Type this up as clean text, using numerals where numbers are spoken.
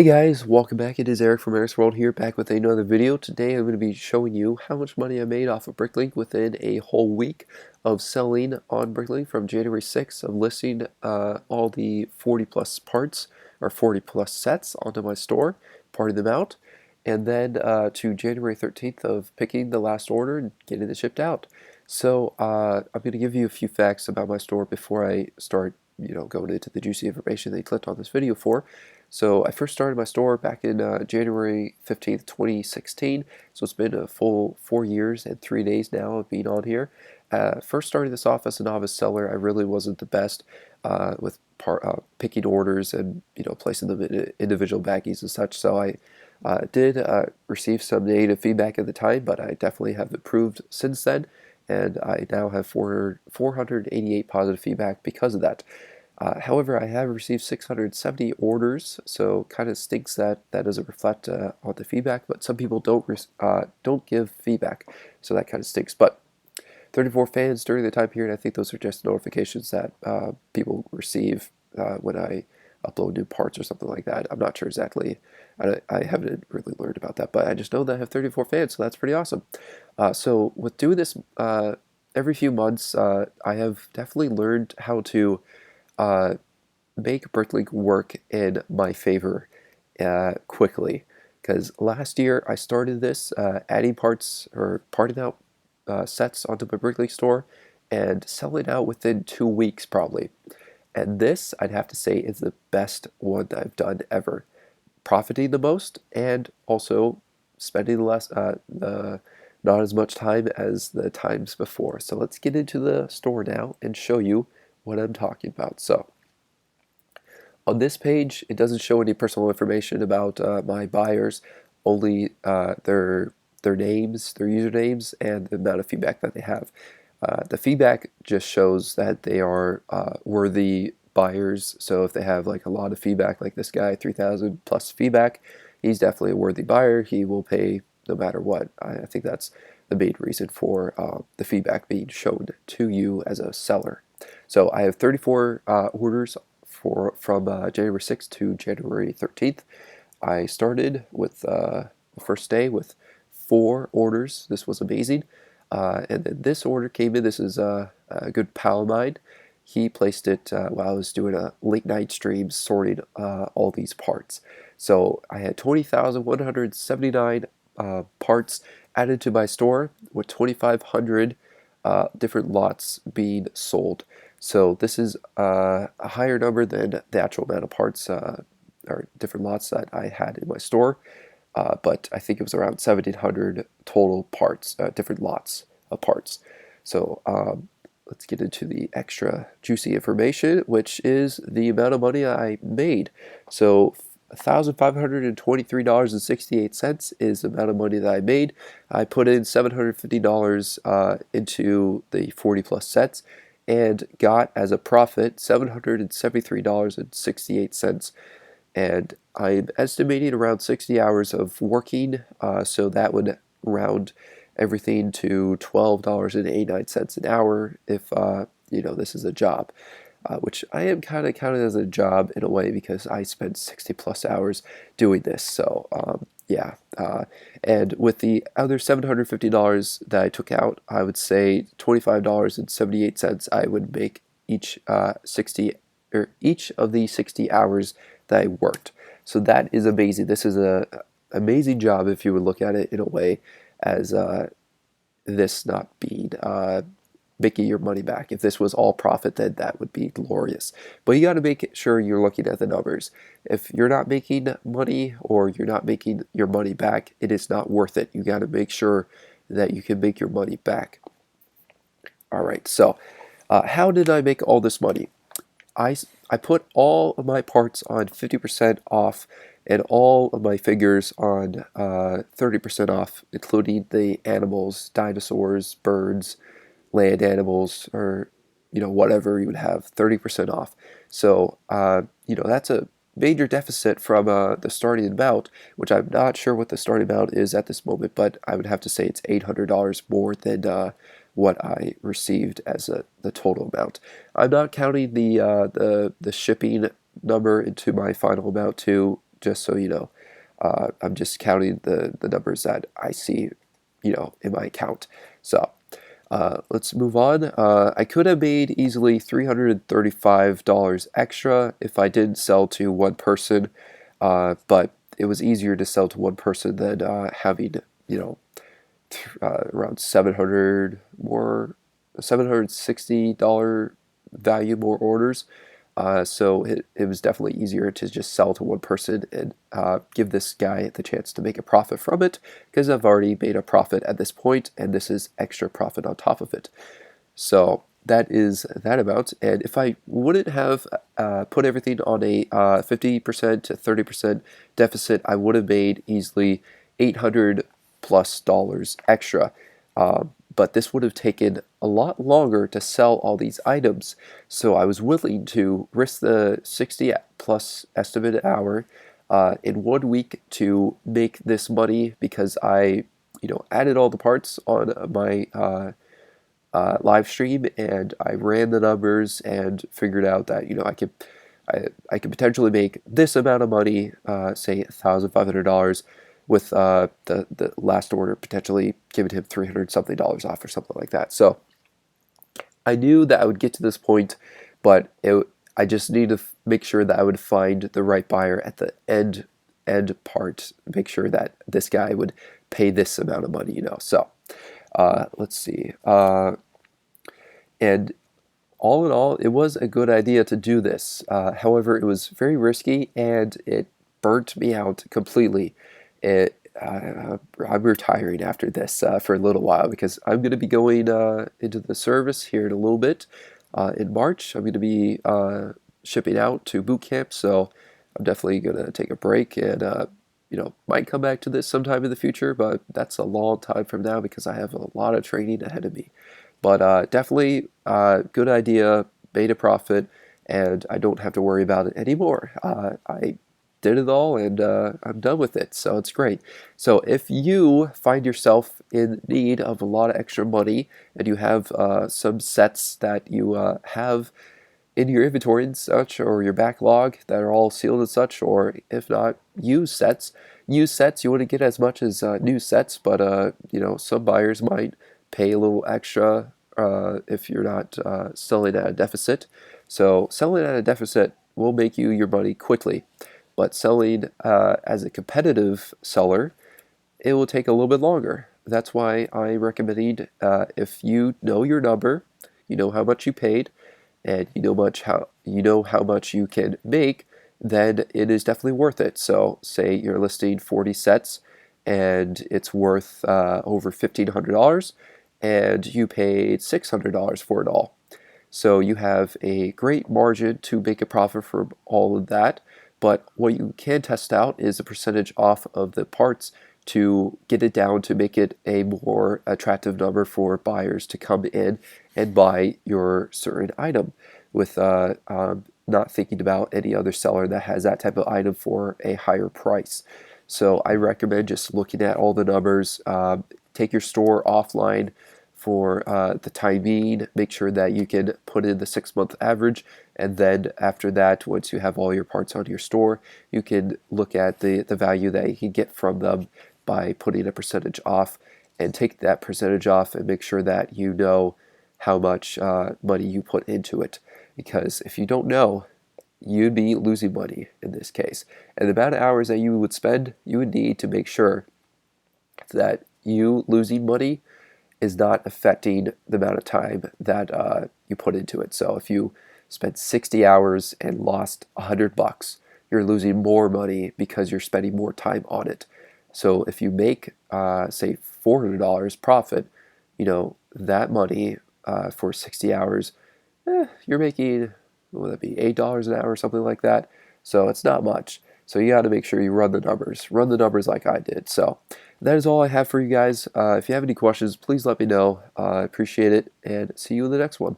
Hey guys, welcome back. It is Eric from Eric's World here, back with another video. Today I'm going to be showing you how much money I made off of Bricklink within a whole week of selling on Bricklink from January 6th of listing all the 40 plus parts or 40 plus sets onto my store, parting them out, and then to January 13th of picking the last order and getting it shipped out. So I'm going to give you a few facts about my store before I start going into the juicy information that you clicked on this video for. So I first started my store back in January 15th, 2016. So it's been a full 4 years and 3 days now of being on here. First starting this off as a novice seller, I really wasn't the best with picking orders and placing them in individual baggies and such. So I did receive some negative feedback at the time, but I definitely have improved since then. And I now have 488 positive feedback because of that. However, I have received 670 orders, so kind of stinks that that doesn't reflect on the feedback. But some people don't give feedback, so that kind of stinks. But 34 fans during the time period, I think those are just notifications that people receive when I upload new parts or something like that. I'm not sure exactly. I haven't really learned about that, but I just know that I have 34 fans, so that's pretty awesome. So with doing this every few months, I have definitely learned how to make Bricklink work in my favor quickly. Because last year I started this adding parts or parting out sets onto my Bricklink store and selling out within 2 weeks probably. And this, I'd have to say, is the best one that I've done ever. Profiting the most and also spending not as much time as the times before. So let's get into the store now and show you what I'm talking about. So on this page, it doesn't show any personal information about my buyers, only their names, their usernames, and the amount of feedback that they have. The feedback just shows that they are worthy buyers. So if they have like a lot of feedback, like this guy, 3,000 plus feedback, he's definitely a worthy buyer. He will pay no matter what. I think that's the main reason for the feedback being shown to you as a seller. So I have 34 orders from January 6th to January 13th. I started with the first day with 4 orders. This was amazing. And then this order came in. This is a good pal of mine. He placed it while I was doing a late night stream sorting all these parts. So I had 20,179 parts added to my store with 2,500 different lots being sold. So this is a higher number than the actual amount of parts or different lots that I had in my store. But I think it was around 1,700 total parts, different lots of parts. So let's get into the extra juicy information, which is the amount of money I made. So $1,523.68 is the amount of money that I made. I put in $750 into the 40 plus sets and got as a profit $773.68. And I'm estimating around 60 hours of working, so that would round everything to $12.89 an hour if this is a job, which I am kind of counted as a job in a way because I spent 60 plus hours doing this. So yeah, and with the other $750 that I took out, I would say $25.78 I would make each 60 or each of the 60 hours that I worked. So that is amazing. This is a amazing job if you would look at it in a way as this not being making your money back. If this was all profit, then that would be glorious. But you got to make sure you're looking at the numbers. If you're not making money or you're not making your money back, it is not worth it. You got to make sure that you can make your money back. All right, so how did I make all this money? I put all of my parts on 50% off and all of my figures on 30% off, including the animals, dinosaurs, birds, land animals, or whatever you would have 30% off. So that's a major deficit from the starting amount, which I'm not sure what the starting amount is at this moment, but I would have to say it's $800 more than what I received as the total amount. I'm not counting the shipping number into my final amount too, just so you know. I'm just counting the numbers that I see, in my account. So let's move on. I could have made easily $335 extra if I didn't sell to one person, but it was easier to sell to one person than having, around 760 value more orders. So it was definitely easier to just sell to one person and give this guy the chance to make a profit from it, because I've already made a profit at this point, and this is extra profit on top of it. So that is that amount. And if I wouldn't have put everything on a 50% to 30% deficit, I would have made easily $800+ extra. But this would have taken a lot longer to sell all these items, so I was willing to risk the 60 plus estimated hour in 1 week to make this money, because I added all the parts on my live stream, and I ran the numbers and figured out that I could potentially make this amount of money, say $1,500, with the last order potentially giving him $300 something off or something like that. So I knew that I would get to this point, but I just needed to make sure that I would find the right buyer at the end part, make sure that this guy would pay this amount of money, So let's see. And all in all, it was a good idea to do this. However, it was very risky, and it burnt me out completely. I'm retiring after this for a little while, because I'm going to be going into the service here in a little bit. In March, I'm going to be shipping out to boot camp, so I'm definitely going to take a break, and might come back to this sometime in the future, but that's a long time from now, because I have a lot of training ahead of me. But definitely good idea, made a profit, and I don't have to worry about it anymore. I did it all, and I'm done with it, so it's great. So if you find yourself in need of a lot of extra money, and you have some sets that you have in your inventory and such, or your backlog that are all sealed and such, or if not, used sets, you wouldn't get as much as new sets, but some buyers might pay a little extra if you're not selling at a deficit. So selling at a deficit will make you your money quickly, but selling as a competitive seller, it will take a little bit longer. That's why I recommend, if you know your number, you know how much you paid, and you know how much you can make, then it is definitely worth it. So say you're listing 40 sets, and it's worth over $1,500, and you paid $600 for it all. So you have a great margin to make a profit from all of that. But what you can test out is a percentage off of the parts to get it down, to make it a more attractive number for buyers to come in and buy your certain item, with not thinking about any other seller that has that type of item for a higher price. So I recommend just looking at all the numbers. Take your store offline for the time being. Make sure that you can put in the 6-month average, and then after that, once you have all your parts on your store, you can look at the value that you can get from them by putting a percentage off, and take that percentage off and make sure that you know how much money you put into it, because if you don't know, you'd be losing money in this case. And the amount of hours that you would spend, you would need to make sure that you losing money is not affecting the amount of time that you put into it. So if you spent 60 hours and lost $100, you're losing more money because you're spending more time on it. So if you make, say, $400 profit, that money for 60 hours, you're making, what would that be, $8 an hour or something like that. So it's not much. So you got to make sure you run the numbers like I did. So that is all I have for you guys. If you have any questions, please let me know. I appreciate it, and see you in the next one.